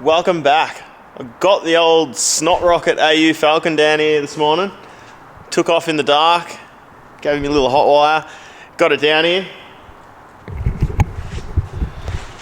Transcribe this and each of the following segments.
Welcome back. I've got the old snot rocket Xr8 Falcon down here this morning. Took off in the dark, gave me a little hot wire, got it down here.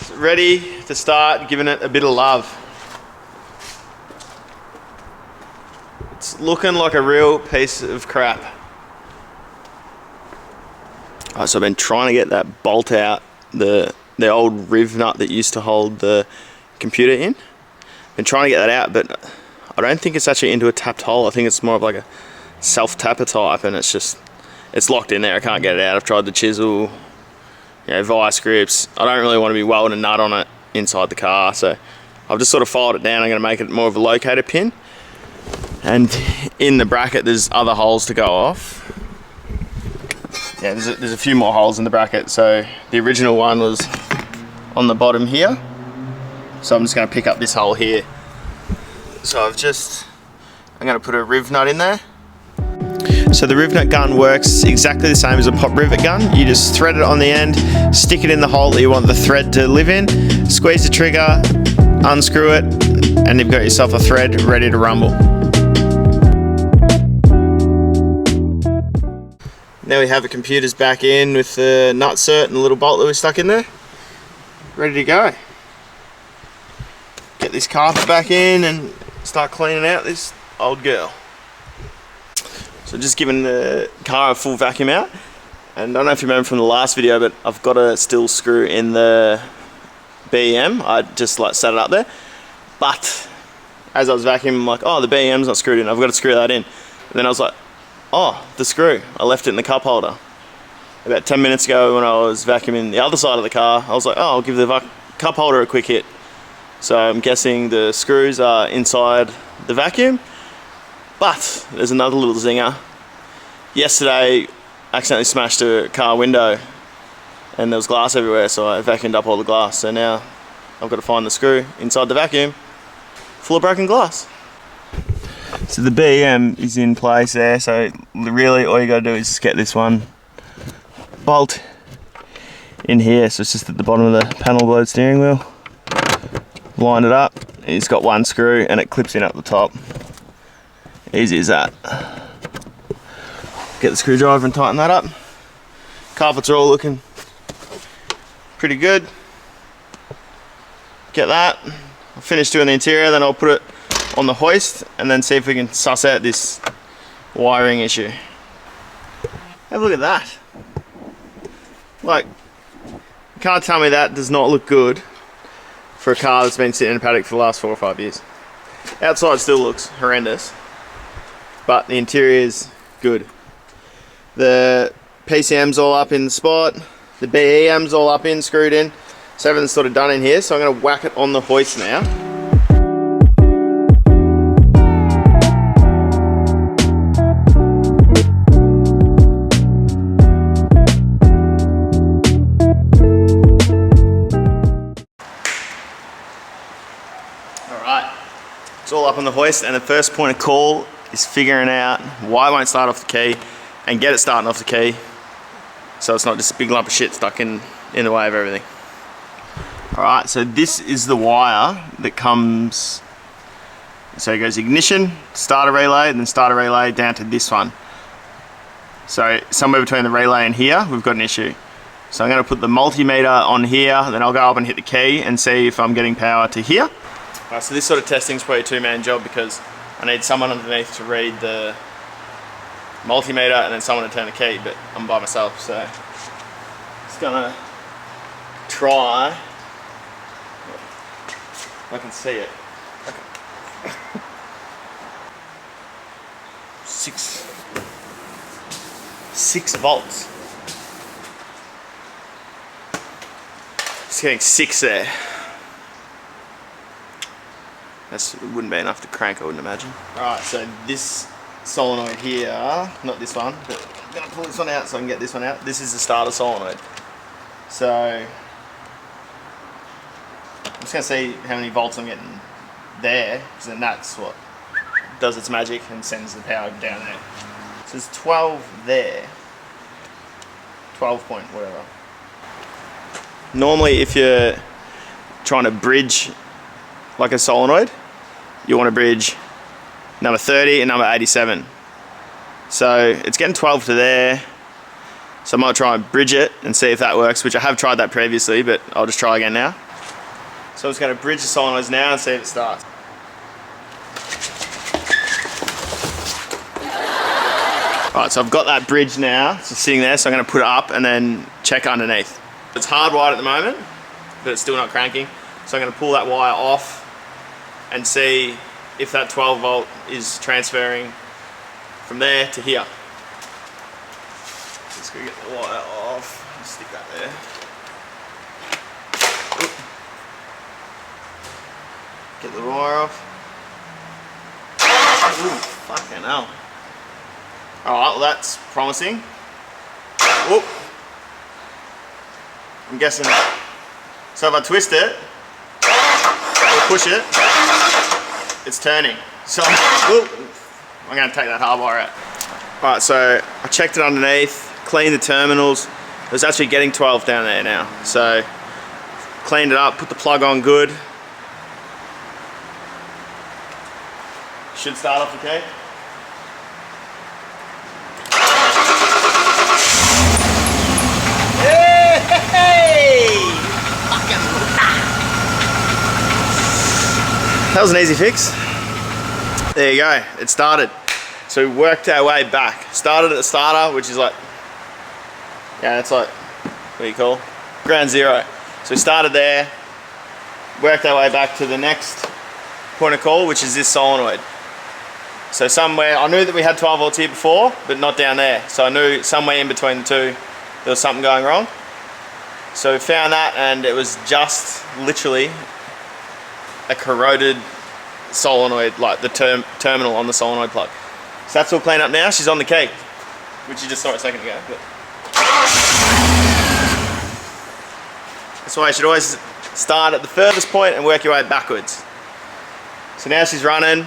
It's ready to start giving it a bit of love. It's looking like a real piece of crap. So I've been trying to get that bolt out, the old riv nut that used to hold the computer in. Been trying to get that out, but I don't think it's actually into a tapped hole. I think it's more of like a self-tapper type, and it's locked in there. I can't get it out. I've tried the chisel, vice grips. I don't really want to be welding a nut on it inside the car, so I've just sort of filed it down. I'm going to make it more of a locator pin, and in the bracket there's other holes to go off. There's a few more holes in the bracket. So the original one was on the bottom here, so I'm just going to pick up this hole here. So I'm going to put a riv nut in there. So the riv nut gun works exactly the same as a pop rivet gun. You just thread it on the end, stick it in the hole that you want the thread to live in, squeeze the trigger, unscrew it, and you've got yourself a thread ready to rumble. Now we have the computers back in with the nut cert and the little bolt that we stuck in there. Ready to go. Get this carpet back in and start cleaning out this old girl. So just giving the car a full vacuum out. And I don't know if you remember from the last video, but I've got a steel screw in the BEM. I just set it up there. But as I was vacuuming, I'm like, oh, the BEM's not screwed in. I've got to screw that in. And then I was like, oh, the screw. I left it in the cup holder. About 10 minutes ago when I was vacuuming the other side of the car, I was like, oh, I'll give the cup holder a quick hit. So I'm guessing the screws are inside the vacuum, but there's another little zinger. Yesterday, I accidentally smashed a car window and there was glass everywhere, so I vacuumed up all the glass. So now I've got to find the screw inside the vacuum full of broken glass. So the BEM is in place there, so really all you got to do is just get this one bolt in here. So it's just at the bottom of the panel below the steering wheel. Line it up, it's got one screw and it clips in up the top. Easy as that. Get the screwdriver and tighten that up. Carpets are all looking pretty good. Get that. I'll finish doing the interior, then I'll put it on the hoist and then see if we can suss out this wiring issue. Have a look at that. Like, you can't tell me that does not look good for a car that's been sitting in a paddock for the last 4 or 5 years. Outside still looks horrendous, but the interior is good. The PCM's all up in the spot, the BEM's all up in, screwed in, so everything's sort of done in here. So I'm going to whack it on the hoist now. It's all up on the hoist, and the first point of call is figuring out why it won't start off the key and get it starting off the key so it's not just a big lump of shit stuck in the way of everything. Alright, so this is the wire that comes, so it goes ignition, starter relay, and then starter relay down to this one. So somewhere between the relay and here, we've got an issue. So I'm going to put the multimeter on here, then I'll go up and hit the key and see if I'm getting power to here. Alright, so this sort of testing is probably a two-man job because I need someone underneath to read the multimeter and then someone to turn the key, but I'm by myself, so just gonna try if I can see it. Okay. 6 volts. Just getting 6 there. That wouldn't be enough to crank, I wouldn't imagine. Alright, so this solenoid here, not this one, but I'm going to pull this one out so I can get this one out. This is the starter solenoid. So, I'm just going to see how many volts I'm getting there, because then that's what does its magic and sends the power down there. So there's 12 there. 12 point whatever. Normally if you're trying to bridge like a solenoid, you want to bridge number 30 and number 87. So it's getting 12 to there. So I might try and bridge it and see if that works, which I have tried that previously, but I'll just try again now. So I'm just going to bridge the solenoids now and see if it starts. Alright, so I've got that bridge now, it's just sitting there, so I'm going to put it up and then check underneath. It's hardwired at the moment, but it's still not cranking. So I'm going to pull that wire off and see if that 12 volt is transferring from there to here. Just going to get the wire off and stick that there. Get the wire off. Ooh, fucking hell. Alright, well that's promising. Whoop. I'm guessing, so if I twist it, or push it, it's turning. So I'm going to take that hard wire out. Alright, so I checked it underneath, cleaned the terminals. It was actually getting 12 down there now. So cleaned it up, put the plug on good. Should start off okay. That was an easy fix. There you go, it started. So we worked our way back. Started at the starter, which is like, yeah, that's like, what do you call? Ground zero. So we started there, worked our way back to the next point of call, which is this solenoid. So somewhere, I knew that we had 12 volts here before, but not down there. So I knew somewhere in between the two, there was something going wrong. So we found that, and it was just literally a corroded solenoid, like the terminal on the solenoid plug. So that's all cleaned up now. She's on the key, which you just saw a second ago. But that's why you should always start at the furthest point and work your way backwards. So now she's running.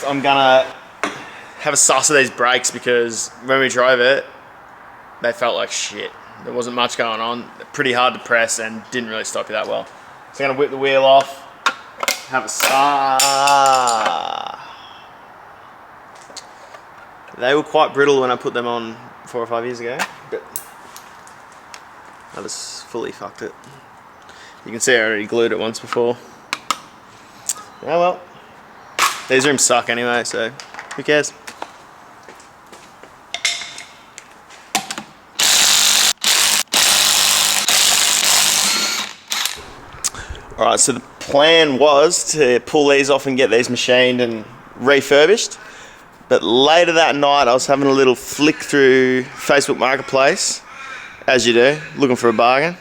I'm gonna have a suss of these brakes because when we drove it, they felt like shit. There wasn't much going on. Pretty hard to press and didn't really stop you that well. So I'm gonna whip the wheel off, have a suss. They were quite brittle when I put them on 4 or 5 years ago, but I just fully fucked it. You can see I already glued it once before. Oh well. These rooms suck anyway, so who cares? Alright, so the plan was to pull these off and get these machined and refurbished. But later that night I was having a little flick through Facebook Marketplace, as you do, looking for a bargain.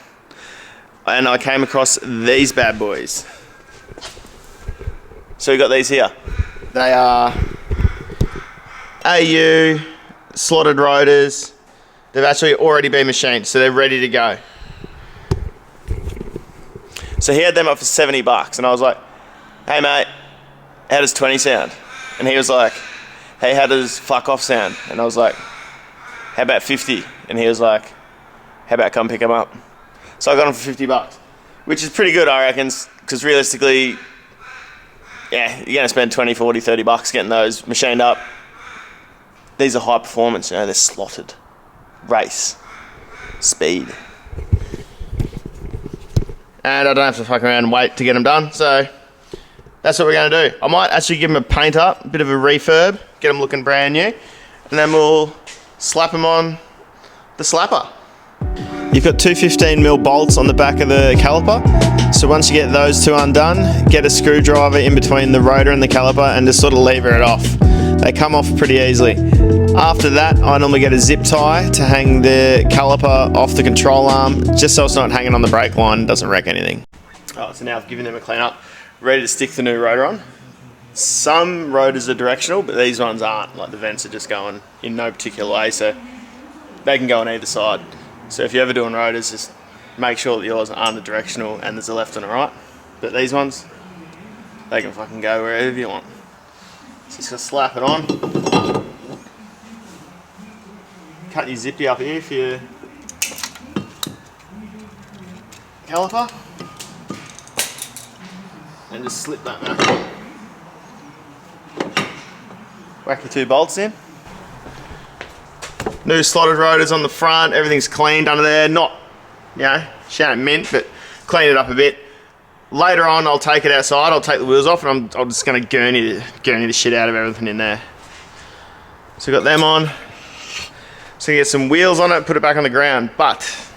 And I came across these bad boys. So we got these here. They are AU slotted rotors. They've actually already been machined, so they're ready to go. So he had them up for 70 bucks, and I was like, hey mate, how does 20 sound? And he was like, hey, how does fuck off sound? And I was like, how about 50? And he was like, how about come pick them up? So I got them for 50 bucks, which is pretty good, I reckon, because realistically, yeah, you're going to spend 20, 40, 30 bucks getting those machined up. These are high performance, you know, they're slotted. Race. Speed. And I don't have to fuck around and wait to get them done, so that's what we're going to do. I might actually give them a paint up, a bit of a refurb, get them looking brand new, and then we'll slap them on the slapper. You've got two 15mm bolts on the back of the caliper. So once you get those two undone, get a screwdriver in between the rotor and the caliper and just sort of lever it off. They come off pretty easily. After that, I normally get a zip tie to hang the caliper off the control arm, just so it's not hanging on the brake line and doesn't wreck anything. Alright, so now I've given them a clean up, ready to stick the new rotor on. Some rotors are directional, but these ones aren't. Like the vents are just going in no particular way, so they can go on either side. So if you're ever doing rotors, just make sure that yours aren't the directional and there's a left and a right. But these ones, they can fucking go wherever you want. So just gonna slap it on. Cut your zippy up here for your caliper. and just slip that back. Whack your 2 bolts in. New slotted rotors on the front, everything's cleaned under there. Not, you know, Shannon mint, but clean it up a bit. Later on, I'll take it outside, I'll take the wheels off, and I'm just gonna gurney the shit out of everything in there. So we've got them on. So get some wheels on it, put it back on the ground. But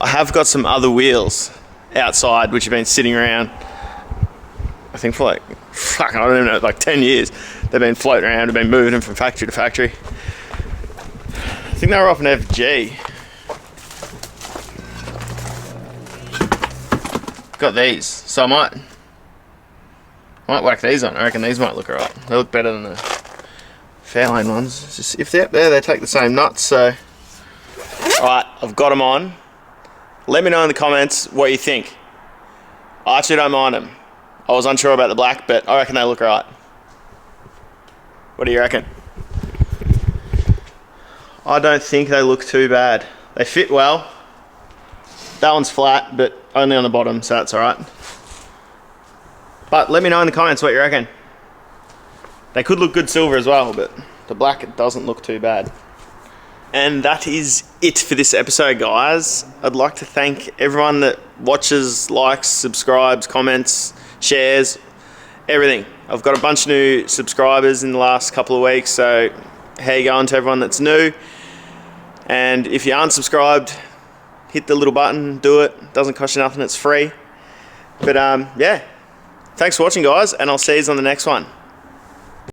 I have got some other wheels outside which have been sitting around, I think for like, fuck, I don't even know, like 10 years. They've been floating around, they've been moving them from factory to factory. I think they were off an FG. Got these, so I might whack these on. I reckon these might look alright. They look better than the Fairlane ones. It's just, if they're up there, they take the same nuts, so. Alright, I've got them on. Let me know in the comments what you think. I actually don't mind them. I was unsure about the black, but I reckon they look alright. What do you reckon? I don't think they look too bad. They fit well. That one's flat, but only on the bottom, so that's alright. But let me know in the comments what you reckon. They could look good silver as well, but the black, it doesn't look too bad. And that is it for this episode, guys. I'd like to thank everyone that watches, likes, subscribes, comments, shares, everything. I've got a bunch of new subscribers in the last couple of weeks, so how you going to everyone that's new? And if you aren't subscribed, hit the little button, do it. Doesn't cost you nothing, it's free. But yeah, thanks for watching, guys, and I'll see you on the next one.